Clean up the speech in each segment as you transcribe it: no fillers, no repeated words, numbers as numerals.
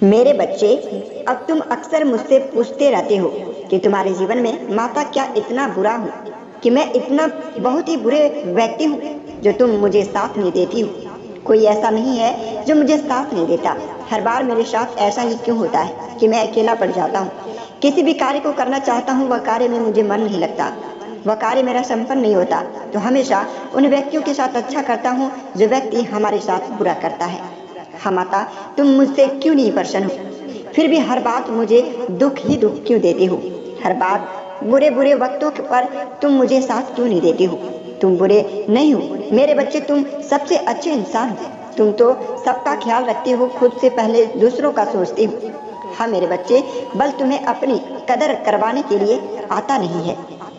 मेरे बच्चे, अब तुम अक्सर मुझसे पूछते रहते हो कि तुम्हारे जीवन में माता क्या इतना बुरा हूँ कि मैं इतना बहुत ही बुरे व्यक्ति हूँ जो तुम मुझे साथ नहीं देती हो। कोई ऐसा नहीं है जो मुझे साथ नहीं देता। हर बार मेरे साथ ऐसा ही क्यों होता है कि मैं अकेला पड़ जाता हूँ। किसी भी कार्य को करना चाहता हूँ, वह कार्य में मुझे मन नहीं लगता, वह कार्य मेरा संपन्न नहीं होता, तो हमेशा उन व्यक्तियों के साथ अच्छा करता हूँ जो व्यक्ति हमारे साथ बुरा करता है। हाँ माता, तुम मुझसे क्यों नहीं प्रसन्न हो? फिर भी हर बात मुझे दुख ही दुख क्यों देती हो? हर बात बुरे बुरे वक्तों पर तुम मुझे साथ क्यों नहीं देती हो? तुम बुरे नहीं हो मेरे बच्चे, तुम सबसे अच्छे इंसान हो। तुम तो सबका ख्याल रखते हो, खुद से पहले दूसरों का सोचते हो। हाँ मेरे बच्चे, बल तुम्हें अपनी कदर करवाने के लिए आता नहीं है।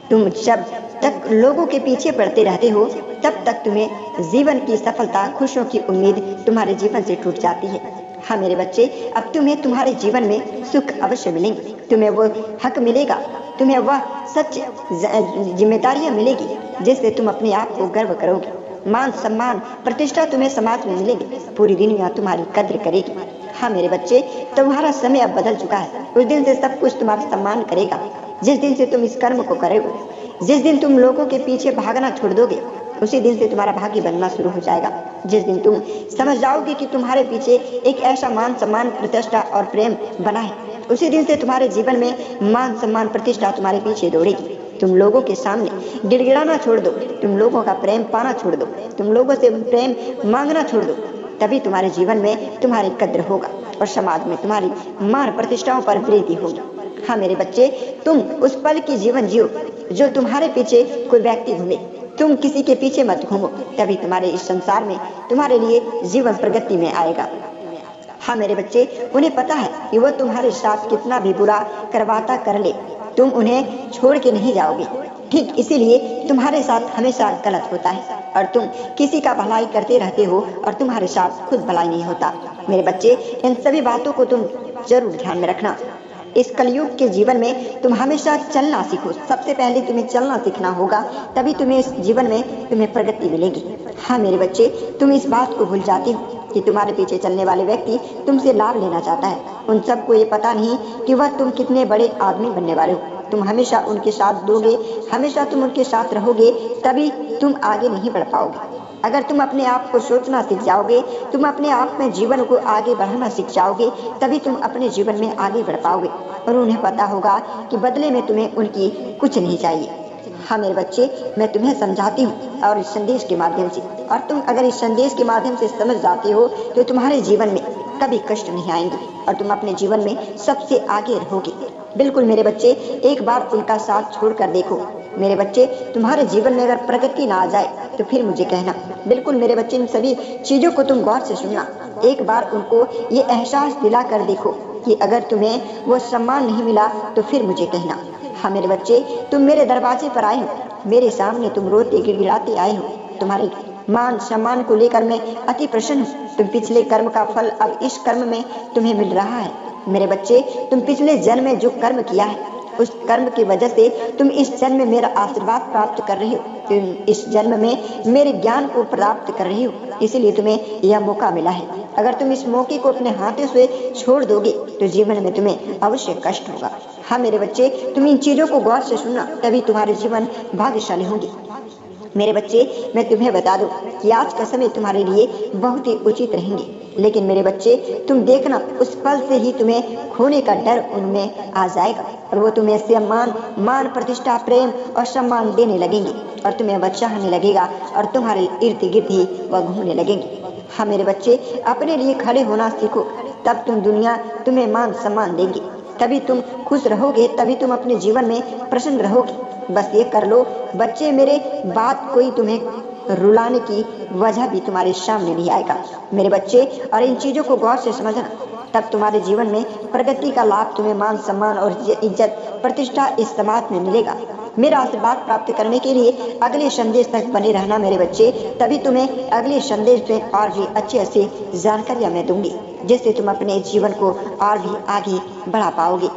तुम जब तक लोगों के पीछे पड़ते रहते हो तब तक तुम्हें जीवन की सफलता, खुशियों की उम्मीद तुम्हारे जीवन से टूट जाती है। हाँ मेरे बच्चे, अब तुम्हें तुम्हारे जीवन में सुख अवश्य मिलेंगे। तुम्हें वो हक मिलेगा, तुम्हें वह सच जिम्मेदारियां मिलेगी जिससे तुम अपने आप को गर्व करोगे। मान सम्मान प्रतिष्ठा तुम्हें समाज में मिलेगी, पूरी दुनिया तुम्हारी कद्र करेगी। हाँ मेरे बच्चे, तुम्हारा समय अब बदल चुका है। उस दिन से सब कुछ तुम्हारा सम्मान करेगा जिस दिन से तुम इस कर्म को करोगे। जिस दिन तुम लोगों के पीछे भागना छोड़ दोगे उसी दिन से तुम्हारा भाग्य बनना शुरू हो जाएगा। जिस दिन तुम समझ जाओगे कि तुम्हारे पीछे एक ऐसा मान सम्मान प्रतिष्ठा और प्रेम बना है, उसी दिन से तुम्हारे जीवन में मान सम्मान प्रतिष्ठा तुम्हारे पीछे दौड़ेगी। तुम लोगों के सामने गिड़गिड़ाना छोड़ दो, तुम लोगों का प्रेम पाना छोड़ दो, तुम लोगों से प्रेम मांगना छोड़ दो, तभी तुम्हारे जीवन में तुम्हारी कद्र होगा और समाज में तुम्हारी मान प्रतिष्ठाओं पर वृद्धि होगी। हाँ मेरे बच्चे, तुम उस पल की जीवन जियो जो तुम्हारे पीछे कोई व्यक्ति घूमे। तुम किसी के पीछे मत घूमो, तभी तुम्हारे इस संसार में तुम्हारे लिए जीवन प्रगति में आएगा। हाँ मेरे बच्चे, उन्हें पता है कि वो तुम्हारे साथ कितना भी बुरा करवाता कर ले, तुम उन्हें छोड़ के नहीं जाओगे। ठीक इसीलिए तुम्हारे साथ हमेशा गलत होता है और तुम किसी का भलाई करते रहते हो और तुम्हारे साथ खुद भलाई नहीं होता। मेरे बच्चे, इन सभी बातों को तुम जरूर ध्यान में रखना। इस कलयुग के जीवन में तुम हमेशा चलना सीखो। सबसे पहले तुम्हें चलना सीखना होगा, तभी तुम्हें इस जीवन में तुम्हें प्रगति मिलेगी। हाँ मेरे बच्चे, तुम इस बात को भूल जाते हो कि तुम्हारे पीछे चलने वाले व्यक्ति तुमसे लाभ लेना चाहता है। उन सबको ये पता नहीं कि वह तुम कितने बड़े आदमी बनने वाले हो। तुम हमेशा उनके साथ दोगे, हमेशा तुम उनके साथ रहोगे, तभी तुम आगे नहीं बढ़ पाओगे। अगर तुम अपने आप को सोचना सीख जाओगे, तुम अपने आप में जीवन को आगे बढ़ाना सीख जाओगे, तभी तुम अपने जीवन में आगे बढ़ पाओगे और उन्हें पता होगा कि बदले में तुम्हें उनकी कुछ नहीं चाहिए। हाँ मेरे बच्चे, मैं तुम्हें समझाती हूँ और इस संदेश के माध्यम से, और तुम अगर इस संदेश के माध्यम से समझ जाते हो तो तुम्हारे जीवन में कभी कष्ट नहीं आएंगे और तुम अपने जीवन में सबसे आगे रहोगे। बिल्कुल मेरे बच्चे, एक बार उनका साथ छोड़कर देखो। मेरे बच्चे, तुम्हारे जीवन में अगर प्रगति ना आ जाए तो फिर मुझे कहना। बिल्कुल मेरे बच्चे, इन सभी चीजों को तुम गौर से सुनना। एक बार उनको ये एहसास दिला कर देखो कि अगर तुम्हें वो सम्मान नहीं मिला तो फिर मुझे कहना। हाँ मेरे बच्चे, तुम मेरे दरवाजे पर आए हो, मेरे सामने तुम रोते गिड़गिड़ाते आए हो। तुम्हारे मान सम्मान को लेकर मैं अति प्रसन्न हूँ। तुम पिछले कर्म का फल अब इस कर्म में तुम्हें मिल रहा है। मेरे बच्चे, तुम पिछले जन्म में जो कर्म किया है उस कर्म की वजह से तुम इस जन्म में मेरा आशीर्वाद प्राप्त कर रहे हो। तुम इस जन्म में मेरे ज्ञान को प्राप्त कर रहे हो, इसलिए तुम्हें यह मौका मिला है। अगर तुम इस मौके को अपने हाथों से छोड़ दोगे तो जीवन में तुम्हें अवश्य कष्ट होगा। हाँ मेरे बच्चे, तुम इन चीजों को गौर से सुनना, तभी तुम्हारे जीवन भाग्यशाली होंगे। मेरे बच्चे, मैं तुम्हें बता दूं कि आज का समय तुम्हारे लिए बहुत ही उचित रहेंगे, लेकिन मेरे बच्चे तुम देखना, उस पल से ही तुम्हें खोने का डर उनमें आ जाएगा और वो तुम्हें सम्मान, मान प्रतिष्ठा, प्रेम और सम्मान देने लगेंगे और तुम्हें वह चाहने लगेगा और तुम्हारे इर्द गिर्द ही वह घूमने लगेंगे। हाँ मेरे बच्चे, अपने लिए खड़े होना सीखो, तब तुम दुनिया तुम्हें मान सम्मान देंगी, तभी तुम खुश रहोगे, तभी तुम अपने जीवन में प्रसन्न रहोगे। बस ये कर लो बच्चे मेरे, बात कोई तुम्हें रुलाने की वजह भी तुम्हारे सामने नहीं आएगा। मेरे बच्चे, और इन चीजों को गौर से समझना, तब तुम्हारे जीवन में प्रगति का लाभ, तुम्हें मान सम्मान और इज्जत प्रतिष्ठा इस समाज में मिलेगा। मेरा आशीर्वाद प्राप्त करने के लिए अगले संदेश तक बने रहना मेरे बच्चे, तभी तुम्हें अगले संदेश में और भी अच्छी जानकारियां मैं दूंगी जिससे तुम अपने जीवन को और भी आगे बढ़ा पाओगे।